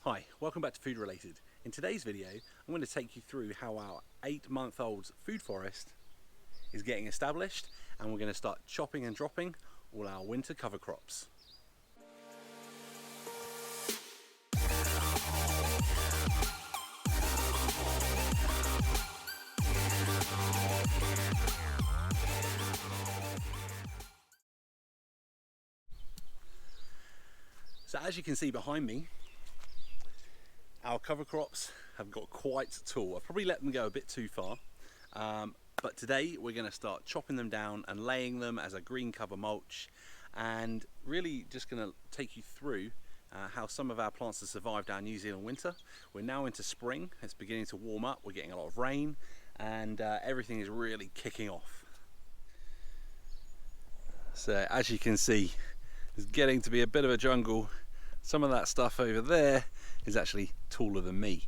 Hi, welcome back to Food Related. In today's video, I'm going to take you through how our 8-month-old food forest is getting established, and we're going to start chopping and dropping all our winter cover crops. So as you can see behind me, our cover crops have got quite tall. I've probably let them go a bit too far, but today we're going to start chopping them down and laying them as a green cover mulch, and really just going to take you through how some of our plants have survived our New Zealand winter. We're now into spring, it's beginning to warm up, we're getting a lot of rain, and everything is really kicking off. So as you can see, it's getting to be a bit of a jungle. Some of that stuff over there is actually taller than me.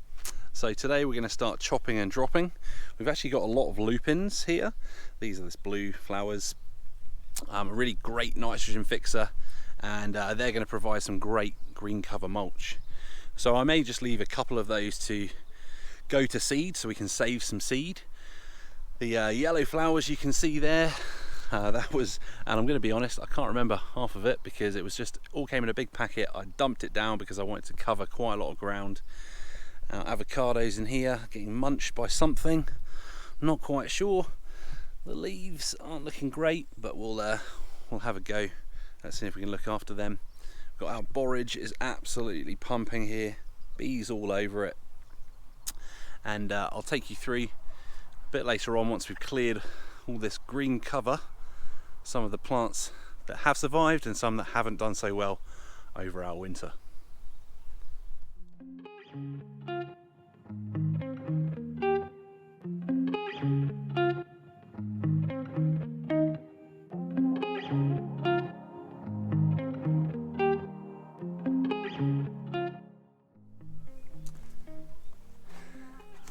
So today we're going to start chopping and dropping. We've actually got a lot of lupins here. These are this blue flowers, a really great nitrogen fixer, and they're going to provide some great green cover mulch. So I may just leave a couple of those to go to seed so we can save some seed. The yellow flowers you can see there, that was, and I'm going to be honest, I can't remember half of it because it was just all came in a big packet. I dumped it down because I wanted to cover quite a lot of ground. Avocados in here getting munched by something, I'm not quite sure. The leaves aren't looking great, but we'll have a go. Let's see if we can look after them. We've got our borage is absolutely pumping here, bees all over it, and I'll take you through a bit later on, once we've cleared all this green cover, some of the plants that have survived and some that haven't done so well over our winter.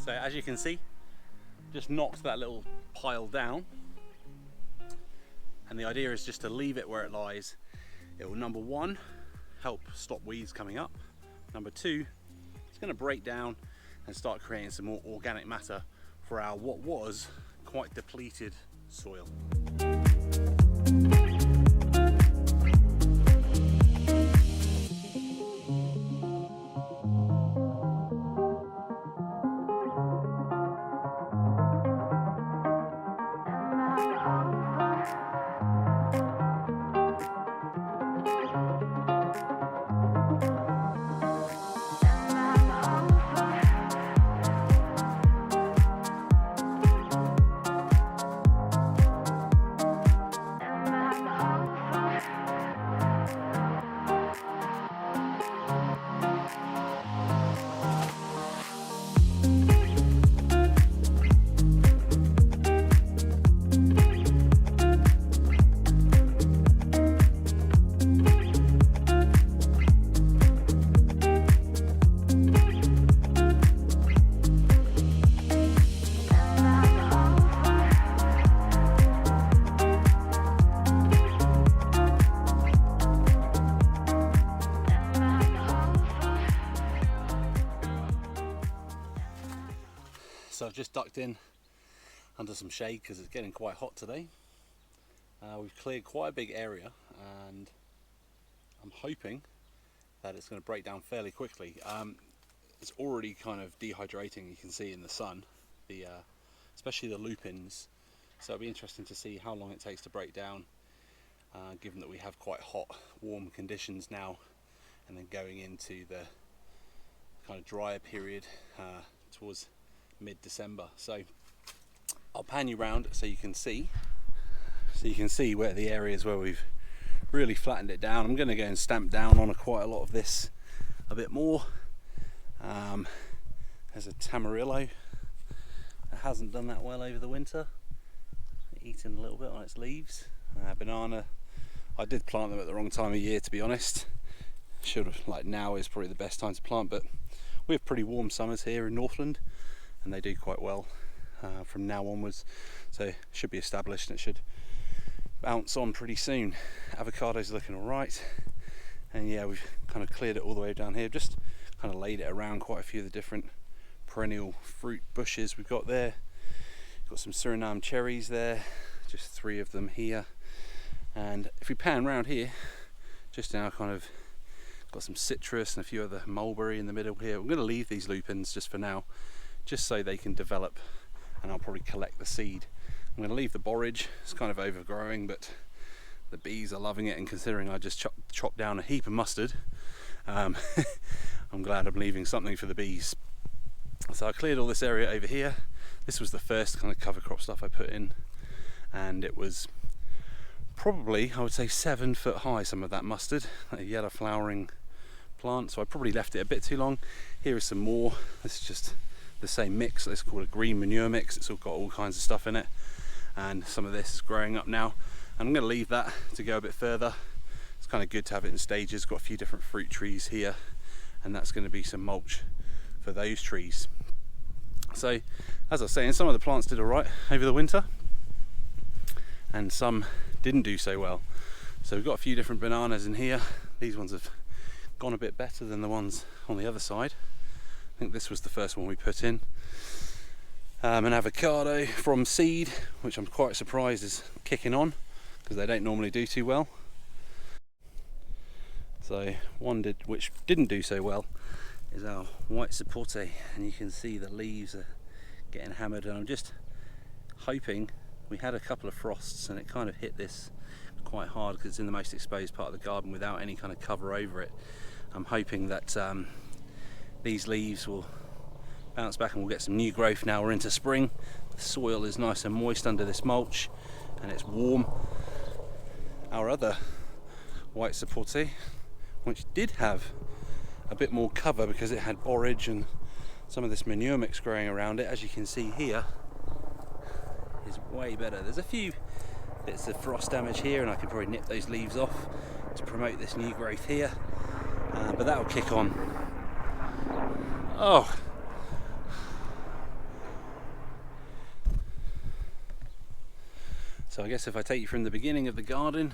So as you can see, just knocked that little pile down, and the idea is just to leave it where it lies. It will, number one, help stop weeds coming up. Number two, it's going to break down and start creating some more organic matter for our what was quite depleted soil. So I've just ducked in under some shade because it's getting quite hot today. We've cleared quite a big area, and I'm hoping that it's going to break down fairly quickly. It's already kind of dehydrating, you can see in the sun, especially the lupins. So it'll be interesting to see how long it takes to break down, given that we have quite hot, warm conditions now, and then going into the kind of drier period towards mid-December. So I'll pan you round so you can see where the areas where we've really flattened it down. I'm going to go and stamp down on quite a lot of this a bit more. There's a tamarillo that hasn't done that well over the winter, eating a little bit on its leaves. Banana, I did plant them at the wrong time of year, to be honest. Should have, like, now is probably the best time to plant, but we have pretty warm summers here in Northland, and they do quite well from now onwards, so it should be established and it should bounce on pretty soon. Avocados looking all right, and yeah, we've kind of cleared it all the way down here. Just kind of laid it around quite a few of the different perennial fruit bushes we've got there. Got some Suriname cherries there, just 3 of them here. And if we pan around here, just now kind of got some citrus and a few other mulberry in the middle here. I'm going to leave these lupins just for now, just so they can develop, and I'll probably collect the seed. I'm going to leave the borage, it's kind of overgrowing, but the bees are loving it, and considering I just chopped down a heap of mustard, I'm glad I'm leaving something for the bees. So I cleared all this area over here. This was the first kind of cover crop stuff I put in, and it was probably, I would say, 7 foot high, some of that mustard, a yellow flowering plant, so I probably left it a bit too long. Here is some more. This is just the same mix. It's called a green manure mix. It's all got all kinds of stuff in it, and some of this is growing up now. And I'm going to leave that to go a bit further. It's kind of good to have it in stages. Got a few different fruit trees here, and that's going to be some mulch for those trees. So, as I was saying, some of the plants did alright over the winter, and some didn't do so well. So we've got a few different bananas in here. These ones have gone a bit better than the ones on the other side. I think this was the first one we put in. An avocado from seed, which I'm quite surprised is kicking on, because they don't normally do too well. So one which didn't do so well is our white sapote, and you can see the leaves are getting hammered, and I'm just hoping, we had a couple of frosts and it kind of hit this quite hard because it's in the most exposed part of the garden without any kind of cover over it. I'm hoping that these leaves will bounce back and we'll get some new growth now we're into spring. The soil is nice and moist under this mulch and it's warm. Our other white sapote, which did have a bit more cover because it had borage and some of this manure mix growing around it, as you can see here, is way better. There's a few bits of frost damage here, and I could probably nip those leaves off to promote this new growth here, but that'll kick on. Oh, so I guess if I take you from the beginning of the garden,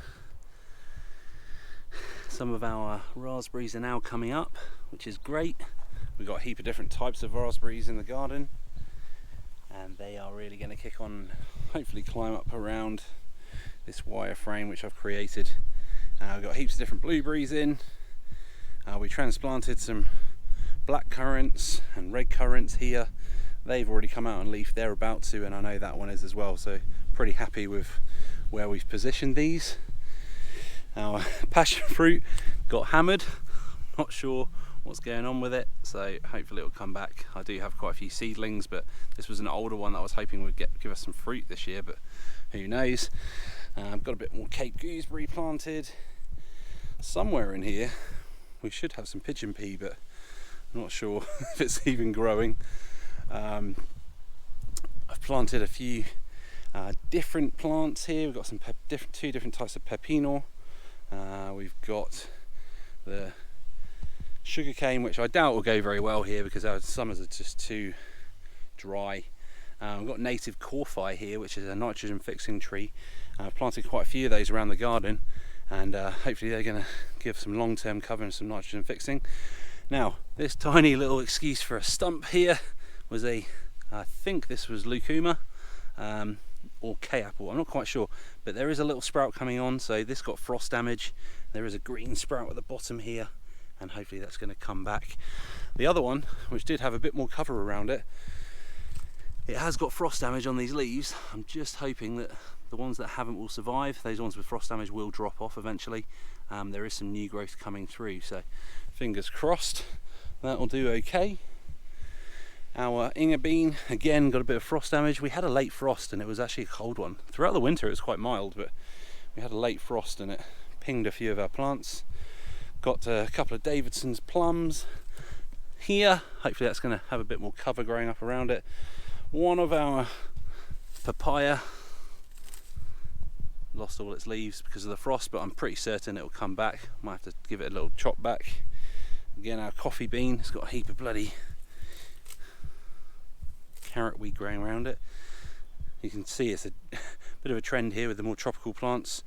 some of our raspberries are now coming up, which is great. We've got a heap of different types of raspberries in the garden, and they are really going to kick on, hopefully climb up around this wire frame which I've created. We've got heaps of different blueberries in. We transplanted some black currants and red currants here. They've already come out on leaf, they're about to, and I know that one is as well, so pretty happy with where we've positioned these. Our passion fruit got hammered, not sure what's going on with it, so hopefully it'll come back. I do have quite a few seedlings, but this was an older one that I was hoping would give us some fruit this year, but who knows. I've got a bit more Cape gooseberry planted. Somewhere in here we should have some pigeon pea, but I'm not sure if it's even growing. I've planted a few different plants here. We've got some two different types of pepino. We've got the sugarcane, which I doubt will go very well here because our summers are just too dry. We've got native corfi here, which is a nitrogen fixing tree. I've planted quite a few of those around the garden, and hopefully they're going to give some long-term cover and some nitrogen fixing. Now, this tiny little excuse for a stump here was I think this was lucuma or K-apple, I'm not quite sure, but there is a little sprout coming on, so this got frost damage. There is a green sprout at the bottom here, and hopefully that's going to come back. The other one, which did have a bit more cover around it, it has got frost damage on these leaves. I'm just hoping that the ones that haven't will survive. Those ones with frost damage will drop off eventually. There is some new growth coming through, so fingers crossed that'll do okay. Our Inga bean, again, got a bit of frost damage. We had a late frost and it was actually a cold one. Throughout the winter it was quite mild, but we had a late frost and it pinged a few of our plants. Got a couple of Davidson's plums here. Hopefully that's going to have a bit more cover growing up around it. One of our papaya lost all its leaves because of the frost, but I'm pretty certain it will come back. Might have to give it a little chop back. Again, our coffee bean, it's got a heap of bloody carrot weed growing around it. You can see it's a bit of a trend here with the more tropical plants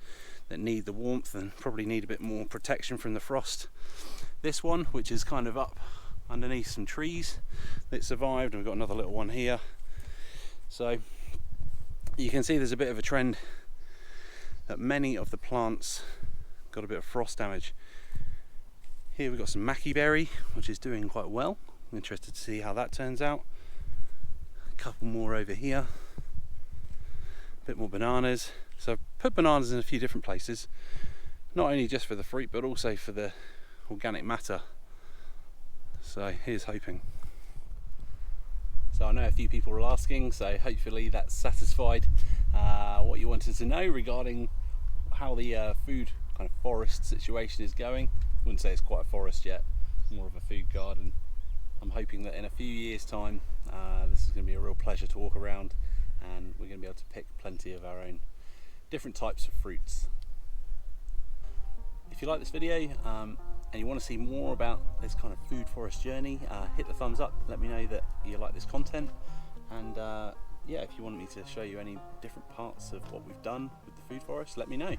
that need the warmth and probably need a bit more protection from the frost. This one, which is kind of up underneath some trees that survived, and we've got another little one here. So you can see there's a bit of a trend that many of the plants got a bit of frost damage. Here we've got some maki berry, which is doing quite well. I'm interested to see how that turns out. A couple more over here, a bit more bananas. So I've put bananas in a few different places, not only just for the fruit but also for the organic matter. So here's hoping. So I know a few people are asking, so hopefully that's satisfied what you wanted to know regarding how the food kind of forest situation is going. I wouldn't say it's quite a forest yet, more of a food garden. I'm hoping that in a few years time this is going to be a real pleasure to walk around, and we're going to be able to pick plenty of our own different types of fruits. If you like this video and you want to see more about this kind of food forest journey, hit the thumbs up, let me know that you like this content, and yeah, if you want me to show you any different parts of what we've done with the food forest, let me know.